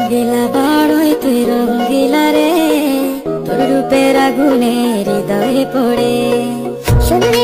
রঙ্গিলা বড়ই তুই রঙ্গিলা রে, তোর রূপের আগুনে হৃদয়ে পড়ে। শুনরে